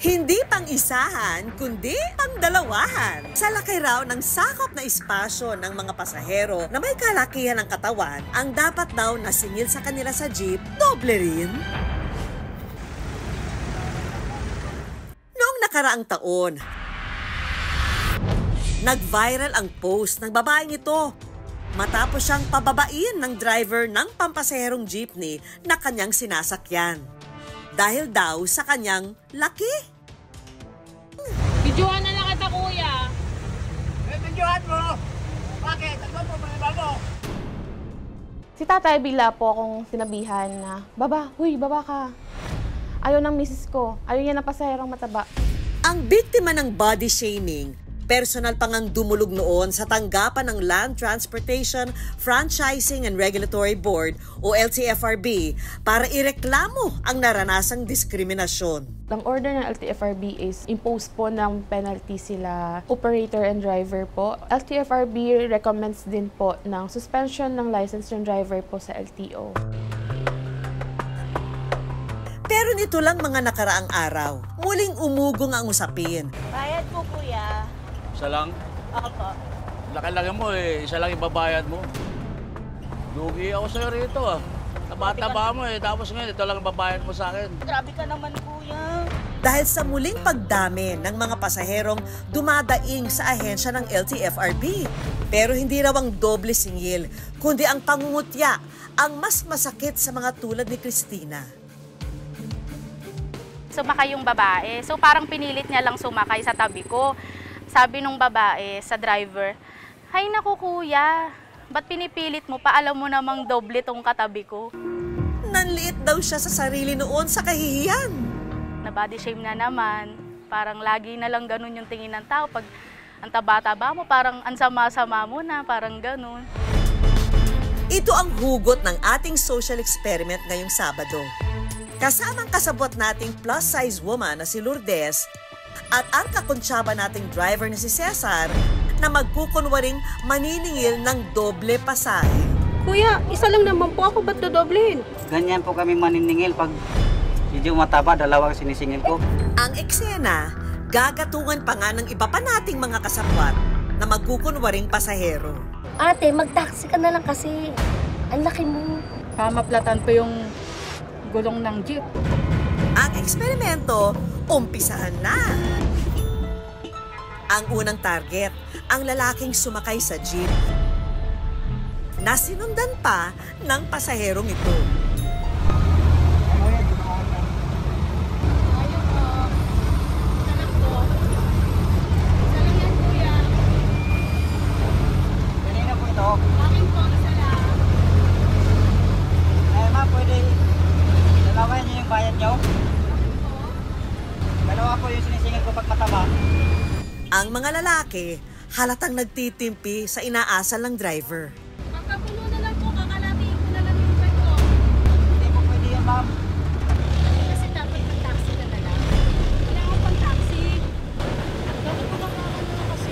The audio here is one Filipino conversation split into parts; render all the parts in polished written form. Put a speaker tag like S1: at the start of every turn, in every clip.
S1: Hindi pang-isahan, kundi pang-dalawahan. Sa laki raw ng sakop na espasyo ng mga pasahero na may kalakihan ng katawan, ang dapat daw na singil sa kanila sa jeep, doble rin. Noong nakaraang taon, nag-viral ang post ng babaeng ito matapos siyang pababain ng driver ng pampasaherong jeepney na kanyang sinasakyan. Dahil daw sa kanyang laki.
S2: Videohan na lang kita, kuya.
S3: Videohan mo! Bakit? Ano mo bago?
S2: Si tatay bigla po akong sinabihan na, Baba, baba ka. Ayaw ng misis ko. Ayaw niya ng pasaherong mataba.
S1: Ang biktima ng body shaming, personal pang ang dumulog noon sa tanggapan ng Land Transportation Franchising and Regulatory Board o LTFRB para ireklamo ang naranasang diskriminasyon.
S2: Ang order ng LTFRB is impose po ng penalty sila operator and driver po. LTFRB recommends din po ng suspension ng license ng driver po sa LTO.
S1: Pero nito lang mga nakaraang araw, muling umugong ang usapin.
S4: Bayad po, kuya.
S3: Isa lang?
S4: Opo.
S3: Laki-laki mo eh. Isa lang ibabayad mo. Lugi ako sa'yo rito ah. Taba-taba mo eh. Tapos ngayon, ito lang ibabayad mo sa akin.
S4: Grabe ka naman, kuya.
S1: Dahil sa muling pagdami ng mga pasaherong dumadaing sa ahensya ng LTFRB. Pero hindi raw ang doble singil, kundi ang pangungutya ang mas masakit sa mga tulad ni Christina.
S5: Sumakay yung babae. So parang pinilit niya lang sumakay sa tabi ko. Sabi nung babae sa driver, "Hay naku kuya, ba't pinipilit mo pa? Alam mo namang doble tong katabi ko."
S1: Nanliit daw siya sa sarili noon sa kahihiyan.
S5: Na body shame na naman. Parang lagi na lang ganun yung tingin ng tao. Pag ang taba-taba mo, parang ang sama-sama mo na, parang ganun.
S1: Ito ang hugot ng ating social experiment ngayong Sabado. Kasamang kasabot nating plus-size woman na si Lourdes at ang kakuntsaba nating driver na si Cesar na magkukunwaring maniningil ng doble pasahe.
S4: Kuya, isa lang naman po ako, ba't dodoblehin?
S6: Ganyan po kami maniningil pag medyo mataba, dalawa sinisingil ko.
S1: Ang eksena, gagatungan pa nga ng iba pa nating mga kasabwat na magkukunwaring pasahero.
S4: Ate, mag-taxi ka na lang kasi. Ang laki mo.
S2: Maplatan po yung gulong ng jeep.
S1: Ang eksperimento, umpisahan na. Ang unang target, ang lalaking sumakay sa jeep na sinundan pa ng pasaherong ito.
S6: Kanina po ito. Ma, pwede dalawain niyo yung bayad niyo? Dalawa po yung sinisingil ko pag mataba.
S1: Ang mga lalaki, halatang nagtitimpi sa inaasal ng driver.
S2: Magkapulo na lang po, kakalatiin ko na lang yung bag ko.
S6: Hindi po pwede yan, ma'am.
S2: Kasi dapat mag-taxi ka na lang. Wala akong pang-taxi. Dapat ko makakano kasi.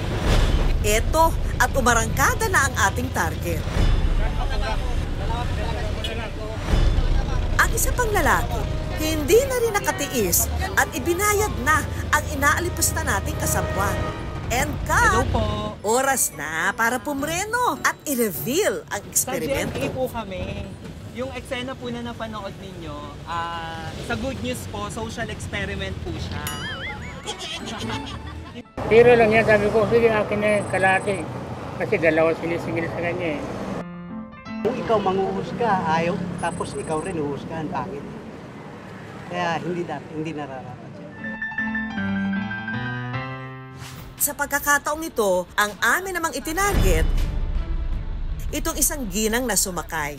S1: Eto, at umarangkada na ang ating target. Ang isa pang lalaki, hindi na rin nakatiis at ibinayad na ang inaalipusta nating kasabwat. And cut! Oras na para pumreno at i-reveal ang eksperimento.
S7: Sa GMA po kami. Yung eksena po na napanood ninyo, sa good news po, social experiment po siya.
S8: Pero lang yan, sabi ko, sige akin na yung kalati. Kasi dalawa sinisingil sa kanya eh.
S6: Kung ikaw manguhusga, ayaw, tapos ikaw rin uhusgahan, pangit. Kaya hindi nararapat siya.
S1: Sa pagkakataong ito, ang amin namang itinarget, itong isang ginang na sumakay.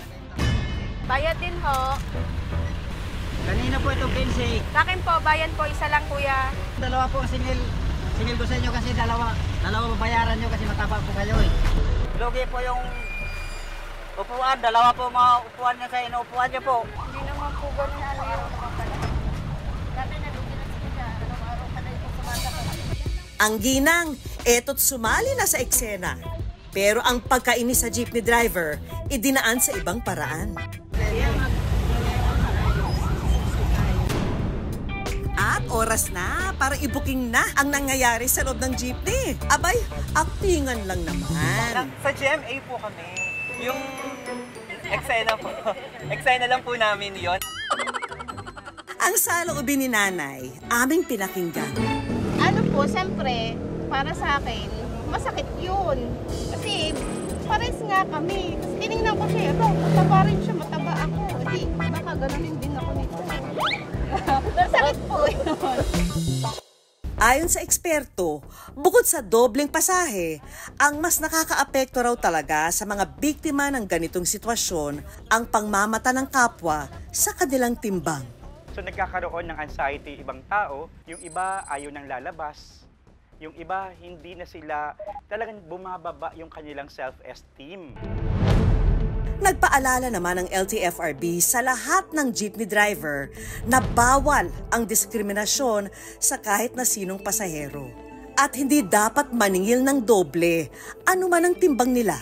S5: Bayad din ho.
S6: Kanina po ito, 15.
S5: Sa akin po, bayad po, isa lang kuya.
S6: Dalawa po singil ko sa inyo kasi dalawa babayaran nyo kasi mataba po kayo eh. Lugi po yung upuan, dalawa po mga upuan nyo sa inuupuan nyo po.
S5: Hindi naman po ganun ano yung dati nalugi na siya. Araw-araw pa na ito sumasakay.
S1: Ang ginang, eto't sumali na sa eksena. Pero ang pagkainis sa jeepney driver, idinaan sa ibang paraan. At oras na para i-booking na ang nangyayari sa loob ng jeepney. Abay, aktingan lang naman.
S7: Sa GMA po kami. Yung eksena po. Eksena lang po namin yon.
S1: Ang saloobin ni nanay, aming pinakinggan.
S9: Ano po, siyempre, para sa akin, masakit yun. Kasi pares nga kami. Kasi tinignan ko siya, mataba rin siya, mataba ako. Kasi baka ganonin din ako nito. Masakit po yun.
S1: Ayon sa eksperto, bukod sa dobleng pasahe, ang mas nakakaapekto raw talaga sa mga biktima ng ganitong sitwasyon ang pangmamata ng kapwa sa kanilang timbang.
S10: So nagkakaroon ng anxiety ibang tao, yung iba ayaw nang lalabas, yung iba hindi na sila talagang bumababa yung kanilang self-esteem.
S1: Nagpaalala naman ang LTFRB sa lahat ng jeepney driver na bawal ang diskriminasyon sa kahit na sinong pasahero. At hindi dapat maningil ng doble anuman ang timbang nila.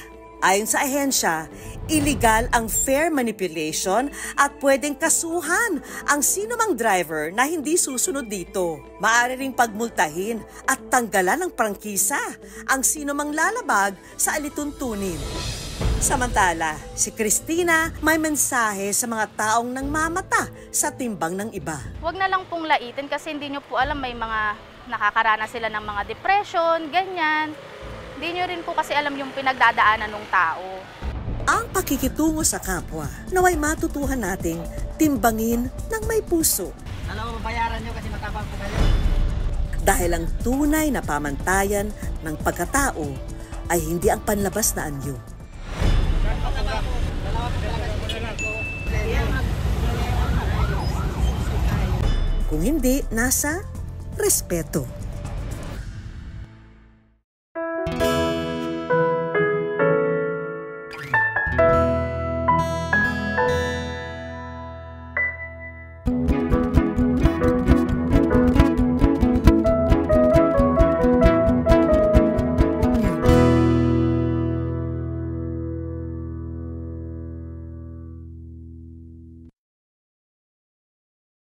S1: Ayon sa ahensya, illegal ang fare manipulation at pwedeng kasuhan ang sinumang driver na hindi susunod dito. Maaari ring pagmultahin at tanggalan ng prangkisa ang sinumang lalabag sa alituntunin. Samantala, si Christina may mensahe sa mga taong nangmamata sa timbang ng iba.
S5: Huwag na lang pong laitin kasi hindi nyo po alam may mga nakakaranas sila ng mga depression, ganyan. Hindi nyo rin po kasi alam yung pinagdadaanan ng tao.
S1: Ang pakikitungo sa kapwa naway matutuhan nating timbangin ng may puso.
S6: Dalawa babayaran nyo kasi matapang po kayo.
S1: Dahil ang tunay na pamantayan ng pagkatao ay hindi ang panlabas na anyo. Kung hindi, nasa respeto.